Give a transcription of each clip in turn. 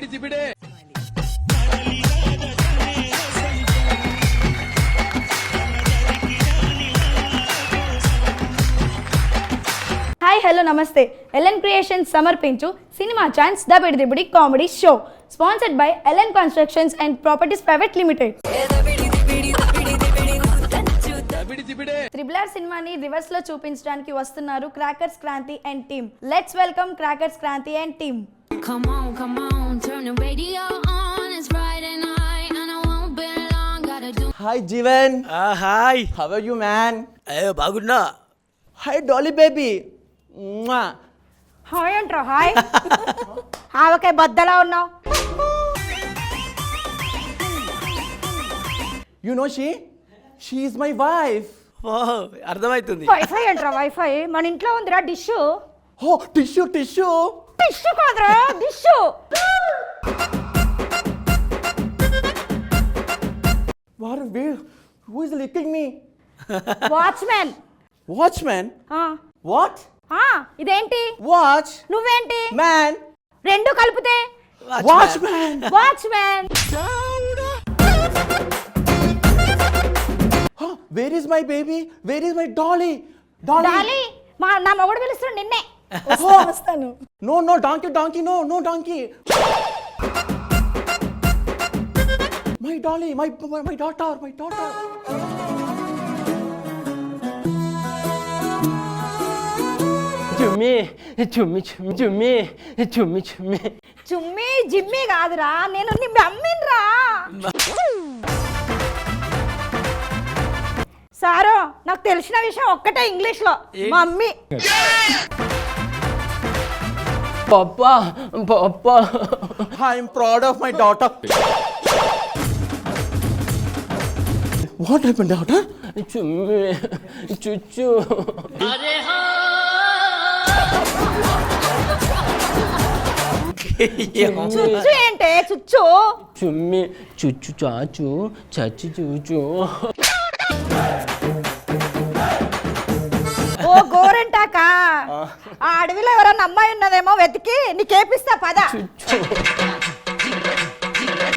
Hi hello నమస్తే LN creations సమర్పించు cinema chance Dabidi Dibidi comedy show sponsored by LN constructions and properties private limited. Triple R సినిమాని reverse లో చూపించడానికి వస్తున్నారు crackers Kranthi and team. Let's welcome crackers Kranthi and team. Come on, turn the radio on. It's Friday night and I won't be long. Gotta do. Hi Jeevan. Hi. How are you, man? బాగున్నా. Hi Dolly baby. Mwah. Hi అంట్రా hi. ఆవకే బద్దలా ఉన్నావు. You know she is my wife. అర్థమవుతుంది. WiFi అంట్రా WiFi మన ఇంట్లో ఉందిరా డిష్. Oh, tissue. డిష్ కాదురా dish. Who is licking me? Watchman. Watchman? What? ఇదేంటి? Watch? నువ్వేంటి? Man? రెండు కలిపితే Watchman? Watchman. Where is my baby? Where is my Dolly? Dolly నా మొగుడు పిలుస్తున్నాడు నిన్నే. వస్తాను. No, donkey, no donkey. My Dolly, my daughter. చుమ్మి చుమ్మి జిమ్మి కాదురా నేను నీ మమ్మీనిరా. సారు నాకు తెలిసిన విషయం ఒక్కటే ఇంగ్లీష్ లో mummy. Papa. I'm proud of my daughter. What happened, daughter? చుమ్మి చుచ్చు. చుచ్చు ఏంటే చుచ్చు? చుమ్మి చుచ్చు చాచు చచ్చి చూచు. ఓ గోరంటాక ఆ అడవిలో ఎవరన్నా అమ్మాయి ఉన్నదేమో వెతికి నీకేపిస్తా పద.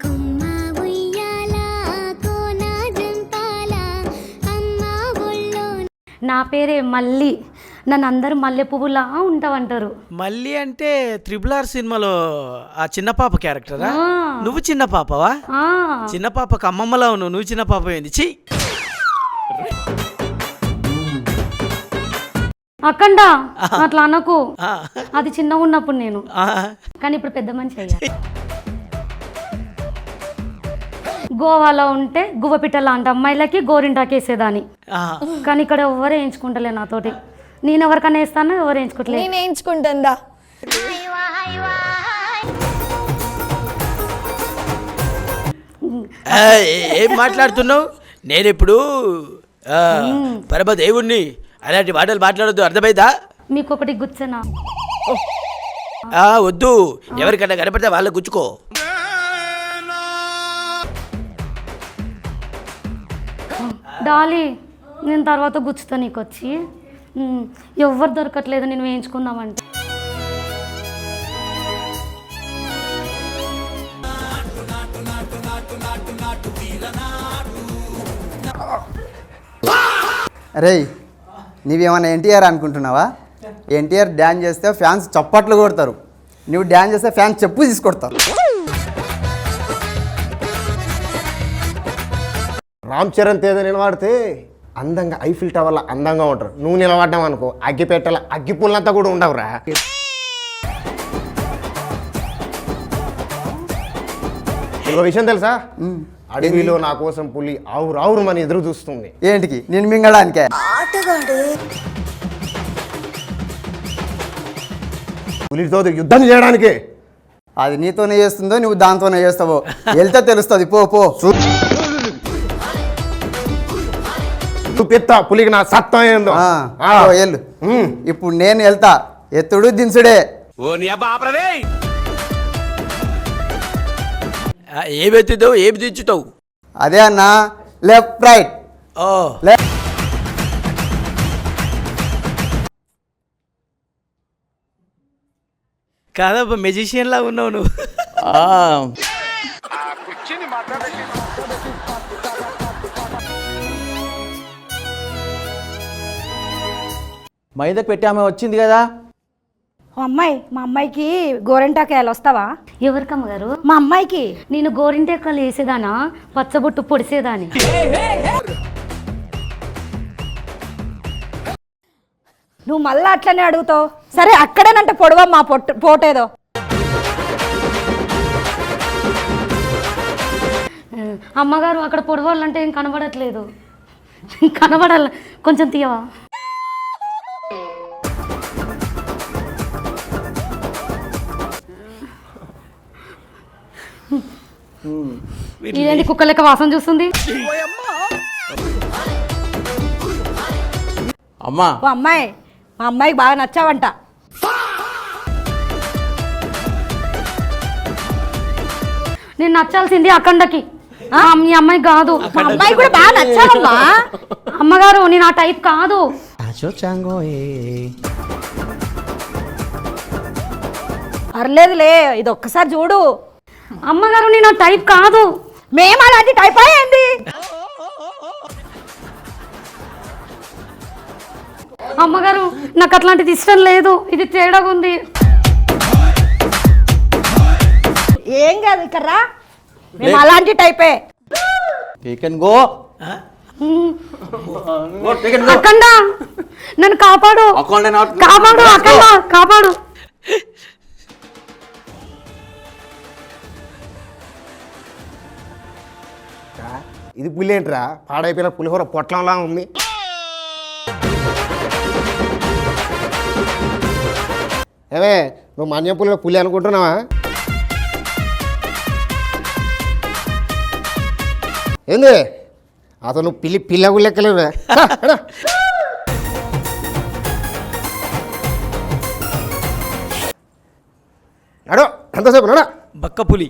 Kumma uyyala kona jampala amma bollo. నా పేరే మల్లి. నన్ను అందరూ మల్లె పువ్వులా ఉంటావంటారు. మళ్ళీ అంటే త్రిబుల్ ఆర్ సినిమాలో ఆ చిన్న పాప క్యారెక్టరా? నువ్వు చిన్న పాపవా? చిన్న పాపకు అమ్మమ్మలా ఉన్నావు, నువ్వు చిన్న పాప ఏంది? ఛీ. అక్కండా అట్లా అనకు. అది చిన్నగా ఉన్నప్పుడు నేను, కానీ ఇప్పుడు పెద్ద మనిషి అయ్యా. గోవాలో ఉంటే గువ్వపిట్ట లాంటి అమ్మాయిలకి గోరింటాకేసేదాన్ని, కానీ ఇక్కడ ఎవరు వేయించుకుంటలే నాతోటి. నేను ఎవరికైనా వేస్తాను, ఎవరు వేయించుకోవట్లేదు. నేను వేయించుకుంటుందా? ఏం మాట్లాడుతున్నావు? నేను ఇప్పుడు పరమదేవుణ్ణి, అలాంటి మాటలు మాట్లాడొద్దు, అర్థమైందా? మీకు ఒకటి గుచ్చనా? వద్దు, ఎవరికన్నా కనపడితే వాళ్ళ గుచ్చుకో. డాలీ నేను తర్వాత గుచ్చుతా నీకు వచ్చి. ఎవ్వరు దొరకట్లేదు నేను వేయించుకుందామంటే. అరే నీవేమన్నా ఎన్టీఆర్ అనుకుంటున్నావా? ఎన్టీఆర్ డ్యాన్స్ చేస్తే ఫ్యాన్స్ చప్పట్లు కొడతారు, నువ్వు డ్యాన్స్ చేస్తే ఫ్యాన్స్ చెప్పు తీసుకొడతారు. రామ్ చరణ్ తేజ నిలబడితే అందంగా ఐఫిల్ టవర్లో అందంగా ఉంటారు. నువ్వు నిలబడ్డావు అనుకో అగ్గిపెట్టల అగ్గిపుల్లంతా కూడా ఉండవురా. ఇంకో విషయం తెలుసా? అడవిలో నా కోసం పులి ఆవురు మన ఎదురు చూస్తుంది. ఏంటికి? నేను మింగడానికే. పులితో యుద్ధం చేయడానికి. అది నీతోనే చేస్తుందో నువ్వు దాంతోనే చేస్తావో వెళ్తే తెలుస్తుంది. పో పెత్త పులికి నా సత్తం ఏందో. వెళ్ళు. ఇప్పుడు నేను వెళ్తా, ఎత్తుడు దించుడే. ఏమెత్తుతావు, ఏమి దించుతావు? అదే అన్న, లెఫ్ట్ రైట్. కాదబ్బా, మెజిషియన్ లాగా ఉన్నావు నువ్వు. మైదాకు పెట్టి ఆమె వచ్చింది కదా. ఓ అమ్మాయి, మా అమ్మాయికి గోరెంటాకాయలు వస్తావా? ఎవరికమ్మ గారు? మా అమ్మాయికి. నేను గోరింటెక్కలు వేసేదానా, పచ్చబొట్టు పొడిసేదాని. నువ్వు మళ్ళీ అట్లనే అడుగుతావు. సరే అక్కడేనంటే పొడవమ్మా పోటేదో. అమ్మగారు అక్కడ పొడవాలంటే ఏం కనబడట్లేదు. కనబడాల, కొంచెం తీయవా? ఇదేంటి కుక్క లెక్క వాసన చూస్తుంది? అమ్మా, ఓ అమ్మాయి, మా అమ్మాయికి బాగా నచ్చావంట. నేను నచ్చాల్సింది అఖండకి, మీ అమ్మాయి కాదు. మా అమ్మాయి కూడా బాగా నచ్చావమ్మా. అమ్మగారు నేను ఆ టైప్ కాదు. పర్లేదులే, ఇది ఒక్కసారి చూడు. అమ్మగారు నేను ఆ టైప్ కాదు. మేము అలాంటి టైప్ అయ్యింది. అమ్మగారు నాకు అట్లాంటిది ఇష్టం లేదు, ఇది తేడాగా ఉంది. ఏం కాదు, ఇక్కడ రా. మేము అలాంటి టైపే. you can go. అఖండ నన్ను కాపాడు, కాపాడు అఖండ, కాపాడు. ఇది పులి ఏంట్రా? పాడైపోయిన పులిహోర పొట్లంలా ఉంది. ఏమే, నువ్వు మన్యం పులిలో పులి అనుకుంటున్నావా? ఏంది అతను నువ్వు పిల్ల లెక్కలేవు. అడో ఎంతసేపు నడా బక్క పులి.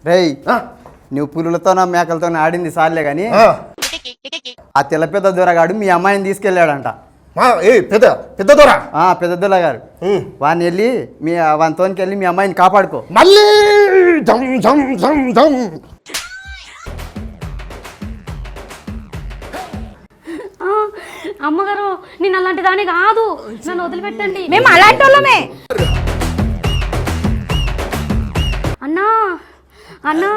రేయ్, నువ్వు పులులతో మేకలతో ఆడింది సార్లే కానీ ఆ తెల్ల పెద్ద దొరగాడు మీ అమ్మాయిని తీసుకెళ్ళాడంట. పెద్ద పెద్ద దొర, పెద్ద దొర గారు వాడిని వెళ్ళి వానితోనికి వెళ్ళి మీ అమ్మాయిని కాపాడుకో. మళ్ళీ జం జం జం జం. అమ్మగారు నేను అలాంటి దాని కాదు, నన్ను వదిలిపెట్టండి. మేము అలాంటి వాళ్ళమే. అన్నా అన్నా,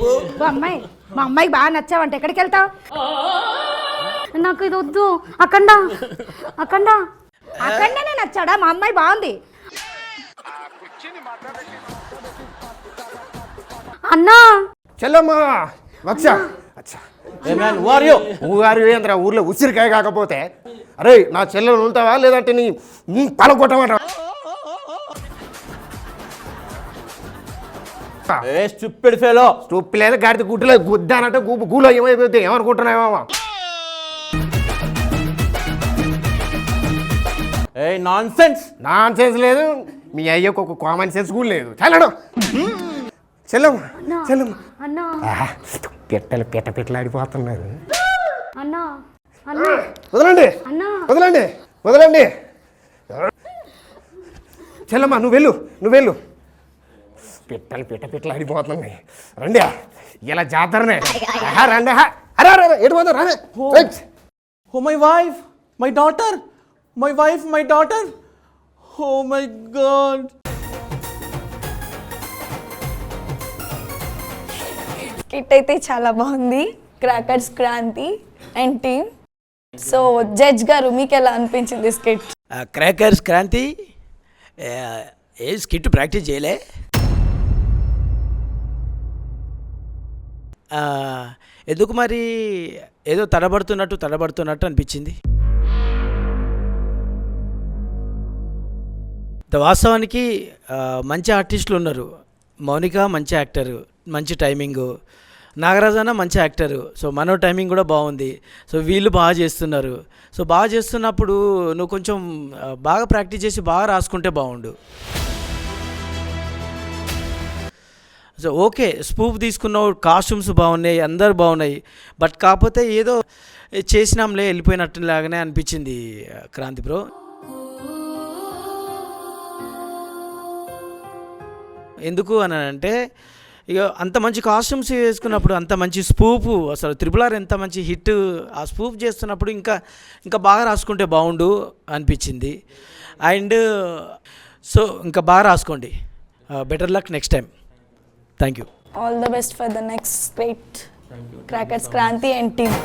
ఓ అమ్మాయి, మా అమ్మాయికి బాగా నచ్చావంట. ఎక్కడికి వెళ్తావు? నాకు ఇది వద్దు. అఖండ అఖండ అక్కడనే నచ్చాడా? మా అమ్మాయి బాగుంది. అన్నా చెల్లమ్మా వక్ష. అచ్చా, ఊగారు ఏంద్రా ఊర్లో ఉసిరికాయ కాకపోతే? అరే నా చెల్లెలు ఉంటావా లేదంటే నీ పల కొట్టమంటావా? Stupid fellow. స్టూప్ లేదు, గాడిద గుడ్డలేదు, గుద్దానంటే గూలో ఏమైపోతే ఏమనుకుంటున్నావా? నాన్సెన్స్. నాన్ సెన్స్ లేదు, మీ అయ్యకు ఒక కామన్ సెన్స్ కూడా లేదు. చల్లడు చెల్లమ్మ చెల్లమ్మ. అన్నా పెట్టలాడిపోతున్నారు. అన్నా అన్నా వదలండి అన్నా వదలండి వదలండి. చెల్లమ్మ నువ్వు వెళ్ళు. పెట్టలాడిపోతున్నాయి. రండి, ఇలా జాతరనే. రండి. అరే ఎటు పోతారు? రానే. Oh, my wife, my daughter, my wife, my daughter. Oh my God. Skit అయితే చాలా బాగుంది. Crackers Kranthi and team. So judge గారు మీకు ఎలా అనిపించింది స్కిట్? క్రాకర్స్ క్రాంతి ఏ స్కిట్ ప్రాక్టీస్ చేయలే. ఎందుకు మరి ఏదో తడబడుతున్నట్టు అనిపించింది. వాస్తవానికి మంచి ఆర్టిస్టులు ఉన్నారు. మౌనిక మంచి యాక్టరు, మంచి టైమింగు. నాగరాజన మంచి యాక్టరు. సో మనో టైమింగ్ కూడా బాగుంది. సో వీళ్ళు బాగా చేస్తున్నారు. సో బాగా చేస్తున్నప్పుడు నువ్వు కొంచెం బాగా ప్రాక్టీస్ చేసి బాగా రాసుకుంటే బాగుండు. సో ఓకే, స్పూఫ్ తీసుకున్నావు, కాస్ట్యూమ్స్ బాగున్నాయి, అందరు బాగున్నాయి. బట్ కాకపోతే ఏదో చేసినాంలే వెళ్ళిపోయినట్టులాగానే అనిపించింది క్రాంతి బ్రో. ఎందుకు అని అంటే ఇక అంత మంచి కాస్ట్యూమ్స్ వేసుకున్నప్పుడు, అంత మంచి స్పూఫ్, అసలు RRR ఎంత మంచి హిట్, ఆ స్పూఫ్ చేస్తున్నప్పుడు ఇంకా బాగా రాసుకుంటే బాగుండు అనిపించింది. అండ్ సో ఇంకా బాగా రాసుకోండి. Better luck next time. Thank you. All the best for the next script, crackers Kranthi and team.